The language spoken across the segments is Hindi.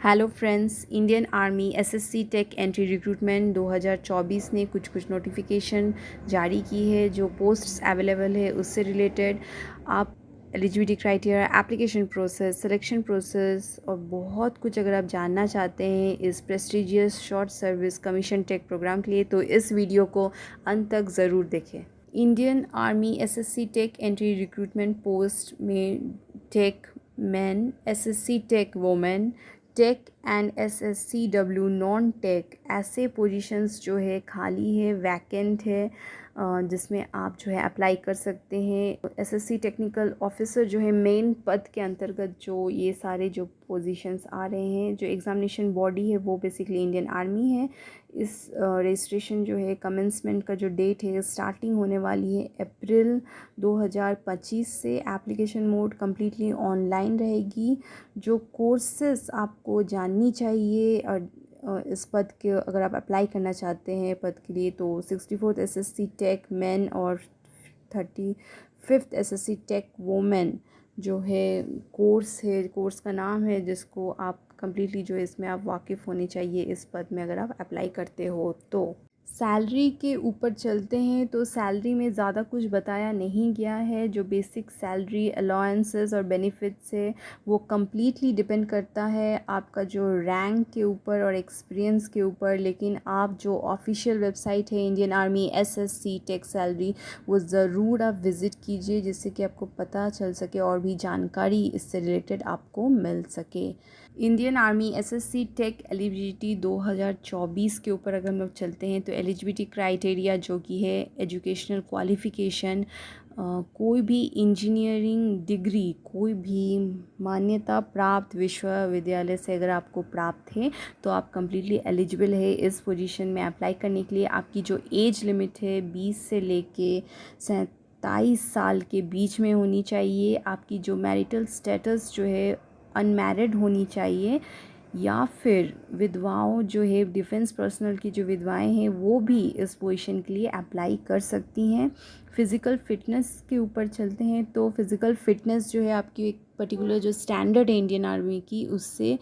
Hello friends, Indian army SSC tech entry recruitment 2024 ने कुछ नोटिफिकेशन जारी की है। जो पोस्ट्स अवेलेबल है उससे रिलेटेड आप eligibility criteria, application process, selection process और बहुत कुछ अगर आप जानना चाहते हैं इस prestigious short service commission tech programme के लिए, तो इस वीडियो को अंत तक ज़रूर देखें। Indian army SSC tech entry recruitment post में tech man, SSC tech women, tech and SSCW non tech, ऐसे पोजीशंस जो है खाली है, वैकेंट है, जिसमें आप जो है अप्लाई कर सकते हैं। एसएससी टेक्निकल ऑफिसर जो है मेन पद के अंतर्गत जो ये सारे जो पोजीशंस आ रहे हैं। जो एग्ज़ामिनेशन बॉडी है वो बेसिकली इंडियन आर्मी है। इस रजिस्ट्रेशन जो है कमेंसमेंट का जो डेट है स्टार्टिंग होने वाली है अप्रैल 2025 से। एप्लीकेशन मोड कम्प्लीटली ऑनलाइन रहेगी। जो कोर्सेस आपको जाननी चाहिए और इस पद के अगर आप अप्लाई करना चाहते हैं पद के लिए, तो 64th SSC टेक मैन और 35th SSC टेक वोमेन जो है कोर्स का नाम है, जिसको आप कम्प्लीटली जो इसमें आप वाकिफ़ होने चाहिए इस पद में अगर आप अप्लाई करते हो। तो सैलरी के ऊपर चलते हैं, तो सैलरी में ज़्यादा कुछ बताया नहीं गया है। जो बेसिक सैलरी, अलाउंसेस और बेनिफिट्स है वो कम्प्लीटली डिपेंड करता है आपका जो रैंक के ऊपर और एक्सपीरियंस के ऊपर। लेकिन आप जो ऑफिशियल वेबसाइट है Indian army SSC take salary, वो ज़रूर आप विज़िट कीजिए, जिससे कि आपको पता चल सके और भी जानकारी इससे रिलेटेड आपको मिल सके। Indian army SSC take eligibility 2024 के ऊपर अगर हम लोग चलते हैं, तो एलिजिबिलिटी क्राइटेरिया जो कि है एजुकेशनल क्वालिफ़िकेशन, कोई भी इंजीनियरिंग डिग्री, कोई भी मान्यता प्राप्त विश्वविद्यालय से अगर आपको प्राप्त है तो आप कम्प्लीटली एलिजिबल है इस पोजीशन में अप्लाई करने के लिए। आपकी जो एज लिमिट है 20 से लेके 27 साल के बीच में होनी चाहिए। आपकी जो मैरिटल स्टेटस जो है अनमैरिड होनी चाहिए, या फिर विधवाओं जो है डिफेंस पर्सनल की जो विधवाएं हैं वो भी इस पोजीशन के लिए अप्लाई कर सकती हैं। फ़िज़िकल फ़िटनेस के ऊपर चलते हैं, तो फ़िज़िकल फ़िटनेस जो है आपकी एक पर्टिकुलर जो स्टैंडर्ड है इंडियन आर्मी की, उससे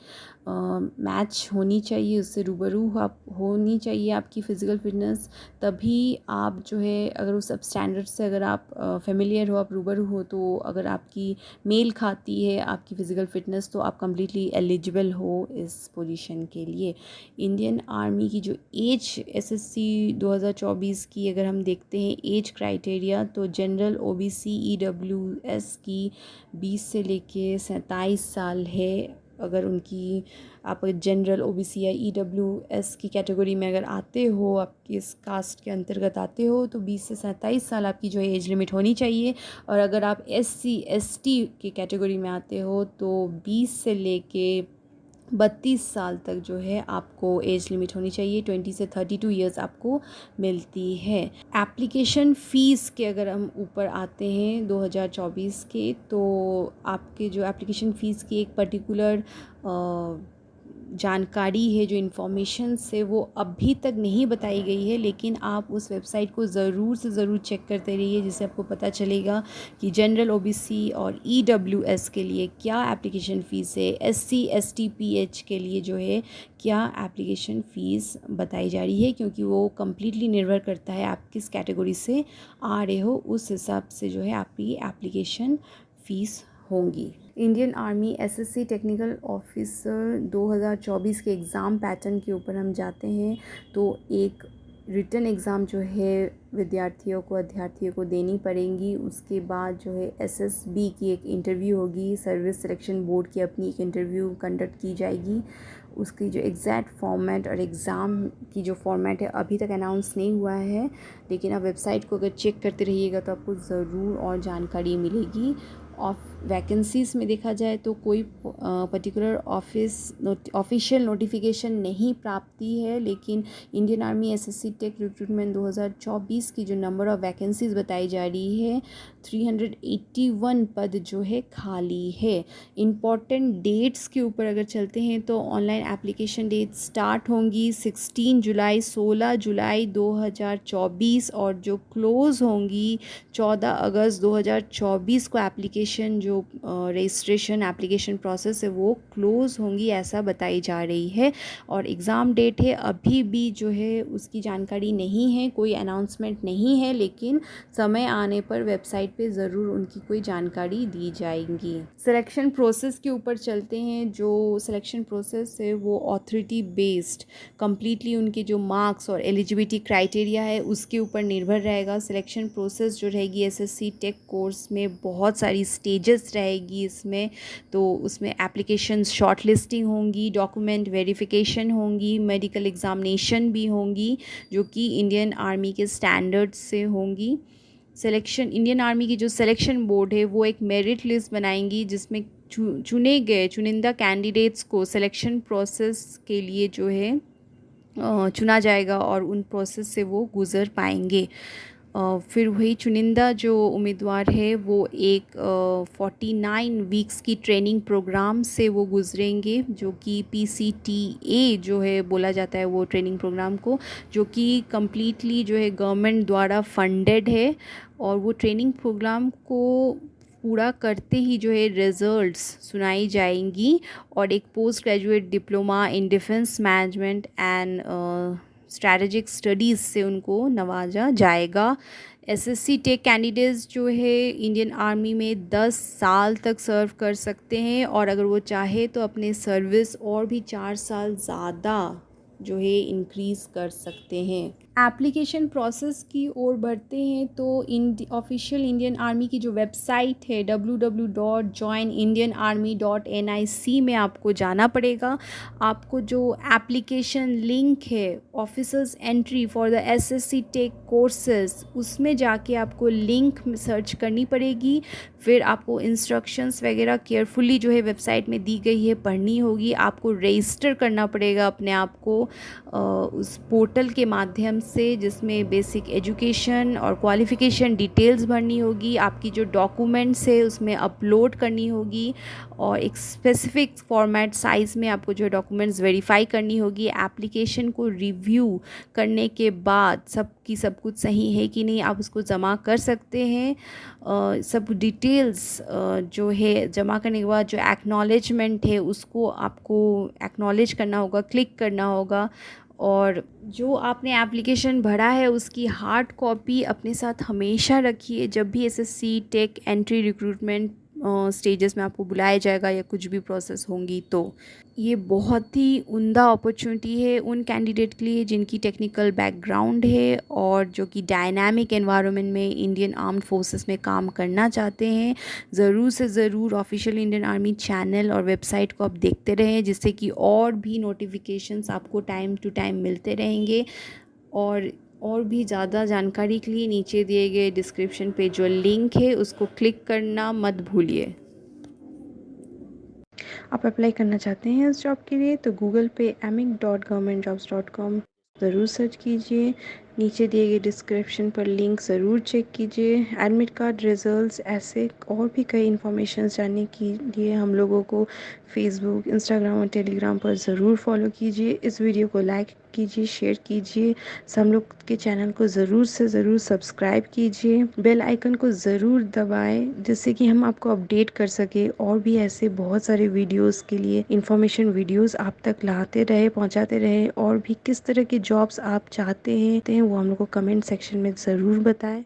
मैच होनी चाहिए, उससे रूबरू आप होनी चाहिए आपकी फ़िज़िकल फ़िटनेस। तभी आप जो है अगर उस सब स्टैंडर्ड से अगर आप फेमिलियर हो, आप रूबरू हो, तो अगर आपकी मेल खाती है आपकी फ़िज़िकल फ़िटनेस, तो आप कम्प्लीटली एलिजिबल हो इस पोजीशन के लिए। इंडियन आर्मी की जो एज एसएससी 2024 की अगर हम देखते हैं एज क्राइटेरिया, तो जनरल ओबीसी ईडब्ल्यूएस की 20 से लेके 27 साल है। अगर उनकी आप जनरल ओबीसी या ईडब्ल्यूएस की कैटेगरी में अगर आते हो, आपकी इस कास्ट के अंतर्गत आते हो, तो 20 से 27 साल आपकी जो एज लिमिट होनी चाहिए। और अगर आप SC ST की कैटेगरी में आते हो तो 20 से लेके 32 साल तक जो है आपको एज लिमिट होनी चाहिए। 20 से 32 ईयर्स आपको मिलती है। एप्लीकेशन फ़ीस के अगर हम ऊपर आते हैं 2024 के, तो आपके जो एप्लीकेशन फ़ीस की एक पर्टिकुलर जानकारी है, जो इन्फॉर्मेशन है वो अभी तक नहीं बताई गई है, लेकिन आप उस वेबसाइट को ज़रूर से ज़रूर चेक करते रहिए, जिससे आपको पता चलेगा कि जनरल ओबीसी और ईडब्ल्यूएस के लिए क्या एप्लीकेशन फ़ीस है, SC ST PH के लिए जो है क्या एप्लीकेशन फ़ीस बताई जा रही है, क्योंकि वो कम्प्लीटली निर्भर करता है आप किस कैटेगरी से आ रहे हो, उस हिसाब से जो है आपकी एप्लीकेशन फ़ीस होंगी। Indian army SSC technical officer 2024 के एग्ज़ाम पैटर्न के ऊपर हम जाते हैं, तो एक रिटन एग्ज़ाम जो है अध्यार्थियों को देनी पड़ेंगी। उसके बाद जो है SSB की एक इंटरव्यू होगी, सर्विस सिलेक्शन बोर्ड की अपनी एक इंटरव्यू कंडक्ट की जाएगी। उसकी जो एग्जैक्ट फॉर्मेट और एग्ज़ाम की जो फॉर्मेट है अभी तक अनाउंस नहीं हुआ है, लेकिन आप वेबसाइट को अगर चेक करते रहिएगा तो आपको ज़रूर और जानकारी मिलेगी। वैकेंसीज़ में देखा जाए तो कोई पर्टिकुलर ऑफिशियल नोटिफिकेशन नहीं प्राप्ति है, लेकिन Indian army SSC take recruitment 2024 की जो नंबर ऑफ़ वैकेंसीज़ बताई जा रही है 381 पद जो है खाली है। इम्पॉर्टेंट डेट्स के ऊपर अगर चलते हैं, तो ऑनलाइन एप्लीकेशन डेट स्टार्ट होंगी 16 जुलाई 16 जुलाई 2024, और जो क्लोज़ होंगी 14 अगस्त 2024 को एप्लीकेशन एप्लीकेशन जो रजिस्ट्रेशन एप्लीकेशन प्रोसेस है वो क्लोज़ होंगी ऐसा बताई जा रही है। और एग्ज़ाम डेट है अभी भी जो है उसकी जानकारी नहीं है, कोई अनाउंसमेंट नहीं है, लेकिन समय आने पर वेबसाइट पे ज़रूर उनकी कोई जानकारी दी जाएगी। सिलेक्शन प्रोसेस के ऊपर चलते हैं। जो सिलेक्शन प्रोसेस है वो ऑथोरिटी बेस्ड कम्प्लीटली उनके जो मार्क्स और एलिजिबिलिटी क्राइटेरिया है उसके ऊपर निर्भर रहेगा। सिलेक्शन प्रोसेस जो रहेगी एसएससी टेक कोर्स में बहुत सारी स्टेजेस रहेगी इसमें। तो उसमें एप्लीकेशन शॉर्ट लिस्टिंग होंगी, डॉक्यूमेंट वेरिफिकेशन होंगी, मेडिकल एग्जामिनेशन भी होंगी जो कि इंडियन आर्मी के स्टैंडर्ड्स से होंगी। सिलेक्शन इंडियन आर्मी की जो सिलेक्शन बोर्ड है वो एक मेरिट लिस्ट बनाएंगी जिसमें चुने गए चुनिंदा कैंडिडेट्स को सिलेक्शन प्रोसेस के लिए जो है चुना जाएगा और उन प्रोसेस से वो गुज़र पाएंगे। फिर वही चुनिंदा जो उम्मीदवार है वो एक 49 वीक्स की ट्रेनिंग प्रोग्राम से वो गुजरेंगे जो कि PCTA जो है बोला जाता है वो ट्रेनिंग प्रोग्राम को, जो कि कम्प्लीटली जो है गवर्नमेंट द्वारा फंडेड है। और वो ट्रेनिंग प्रोग्राम को पूरा करते ही जो है रिजल्ट्स सुनाई जाएंगी और एक post graduate diploma in defence management and strategic studies से उनको नवाजा जाएगा। एसएससी टेक कैंडिडेट्स जो है इंडियन आर्मी में 10 साल तक सर्व कर सकते हैं और अगर वो चाहे तो अपने सर्विस और भी 4 साल ज़्यादा जो है इंक्रीज़ कर सकते हैं। एप्लीकेशन प्रोसेस की ओर बढ़ते हैं तो ऑफिशियल इंडियन आर्मी की जो वेबसाइट है www.joinindianarmy.nic में आपको जाना पड़ेगा। आपको जो एप्लीकेशन लिंक है officers entry for the SSC tech courses उसमें जाके आपको लिंक सर्च करनी पड़ेगी। फिर आपको इंस्ट्रक्शंस वगैरह केयरफुली जो है वेबसाइट में दी गई है पढ़नी होगी। आपको रजिस्टर करना पड़ेगा अपने आप को उस पोर्टल के माध्यम से जिसमें बेसिक एजुकेशन और क्वालिफ़िकेशन डिटेल्स भरनी होगी। आपकी जो डॉक्यूमेंट्स है उसमें अपलोड करनी होगी और एक स्पेसिफिक फॉर्मेट साइज़ में आपको जो डॉक्यूमेंट्स वेरीफाई करनी होगी। एप्लीकेशन को रिव्यू करने के बाद सब कुछ सही है कि नहीं आप उसको जमा कर सकते हैं। सब डिटेल्स जो है जमा करने के बाद जो एक्नॉलेजमेंट है उसको आपको एक्नॉलेज करना होगा, क्लिक करना होगा। और जो आपने एप्लीकेशन भरा है उसकी हार्ड कॉपी अपने साथ हमेशा रखिए। जब भी SSC tech entry recruitment stages में आपको बुलाया जाएगा या कुछ भी प्रोसेस होंगी तो ये बहुत ही उम्दा अपॉर्चुनिटी है उन कैंडिडेट के लिए जिनकी टेक्निकल बैकग्राउंड है और जो कि डायनामिक एनवायरनमेंट में इंडियन आर्म्ड फोर्सेस में काम करना चाहते हैं। ज़रूर से ज़रूर ऑफिशियल इंडियन आर्मी चैनल और वेबसाइट को आप देखते रहें जिससे कि और भी नोटिफिकेशंस आपको टाइम टू टाइम मिलते रहेंगे। और भी ज़्यादा जानकारी के लिए नीचे दिए गए डिस्क्रिप्शन पे जो लिंक है उसको क्लिक करना मत भूलिए। आप अप्लाई करना चाहते हैं इस जॉब के लिए तो गूगल पे amic.governmentjobs.com ज़रूर सर्च कीजिए। नीचे दिए गए डिस्क्रिप्शन पर लिंक ज़रूर चेक कीजिए। एडमिट कार्ड रिजल्ट्स ऐसे और भी कई इन्फॉर्मेशन जानने के लिए हम लोगों को फेसबुक, इंस्टाग्राम और टेलीग्राम पर ज़रूर फॉलो कीजिए। इस वीडियो को लाइक कीजिए, शेयर कीजिए। हम लोग के चैनल को ज़रूर से ज़रूर सब्सक्राइब कीजिए। बेल आइकन को ज़रूर दबाएं जिससे कि हम आपको अपडेट कर सके और भी ऐसे बहुत सारे वीडियोस के लिए इन्फॉर्मेशन वीडियोस आप तक लाते रहे, पहुंचाते रहे। और भी किस तरह के जॉब्स आप चाहते हैं वो हम लोग को कमेंट सेक्शन में ज़रूर बताएं।